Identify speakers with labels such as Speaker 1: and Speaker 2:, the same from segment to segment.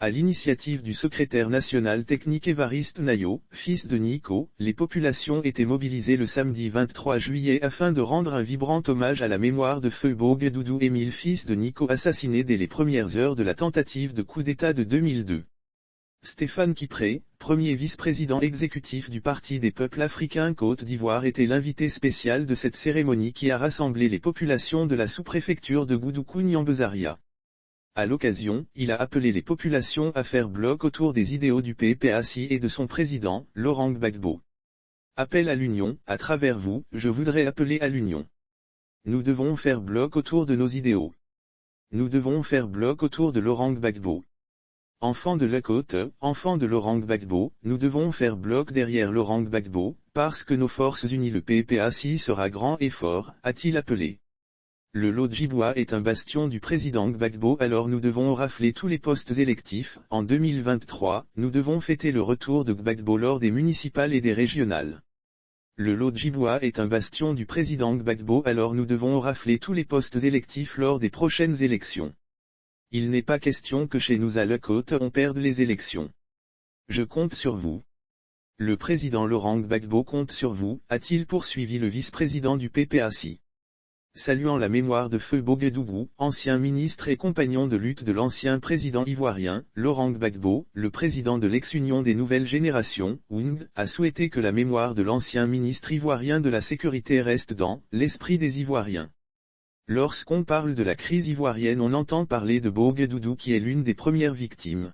Speaker 1: À l'initiative du secrétaire national technique Évariste Nayo, fils de Nico, les populations étaient mobilisées le samedi 23 juillet afin de rendre un vibrant hommage à la mémoire de feu Bogue Doudou Émile, fils de Nico, assassiné dès les premières heures de la tentative de coup d'État de 2002. Stéphane Kipré, premier vice-président exécutif du Parti des peuples africains Côte d'Ivoire, était l'invité spécial de cette cérémonie qui a rassemblé les populations de la sous-préfecture de Goudoukou-Nyambezaria. À l'occasion, il a appelé les populations à faire bloc autour des idéaux du PPACI et de son président, Laurent Gbagbo. Appel à l'union, à travers vous, je voudrais appeler à l'union. Nous devons faire bloc autour de nos idéaux. Nous devons faire bloc autour de Laurent Gbagbo. Enfants de la côte, enfants de Laurent Gbagbo, nous devons faire bloc derrière Laurent Gbagbo, parce que nos forces unies, le PPACI sera grand et fort, a-t-il appelé. Le Lodjiboua est un bastion du président Gbagbo, alors nous devons rafler tous les postes électifs. En 2023, nous devons fêter le retour de Gbagbo lors des municipales et des régionales. Le Lodjiboua est un bastion du président Gbagbo, alors nous devons rafler tous les postes électifs lors des prochaines élections. Il n'est pas question que chez nous à la côte on perde les élections. Je compte sur vous. Le président Laurent Gbagbo compte sur vous, a-t-il poursuivi le vice-président du PPACI. Saluant la mémoire de feu Bogue Doudou, ancien ministre et compagnon de lutte de l'ancien président ivoirien, Laurent Gbagbo, le président de l'ex-Union des Nouvelles Générations, UNG, a souhaité que la mémoire de l'ancien ministre ivoirien de la Sécurité reste dans l'esprit des Ivoiriens. Lorsqu'on parle de la crise ivoirienne, on entend parler de Bogue Doudou qui est l'une des premières victimes.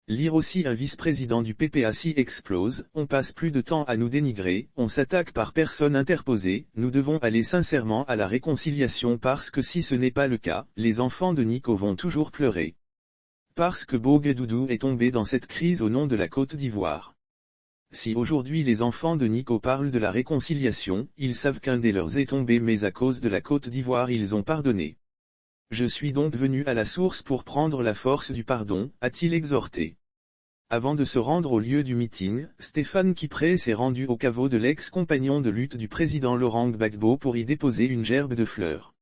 Speaker 1: Lire aussi un vice-président du PPACI explose, on passe plus de temps à nous dénigrer, on s'attaque par personne interposée, nous devons aller sincèrement à la réconciliation parce que si ce n'est pas le cas, les enfants de Nico vont toujours pleurer. Parce que Bogue Doudou est tombé dans cette crise au nom de la Côte d'Ivoire. Si aujourd'hui les enfants de Nico parlent de la réconciliation, ils savent qu'un des leurs est tombé, mais à cause de la Côte d'Ivoire ils ont pardonné. Je suis donc venu à la source pour prendre la force du pardon, a-t-il exhorté. Avant de se rendre au lieu du meeting, Stéphane Kipré s'est rendu au caveau de l'ex-compagnon de lutte du président Laurent Gbagbo pour y déposer une gerbe de fleurs.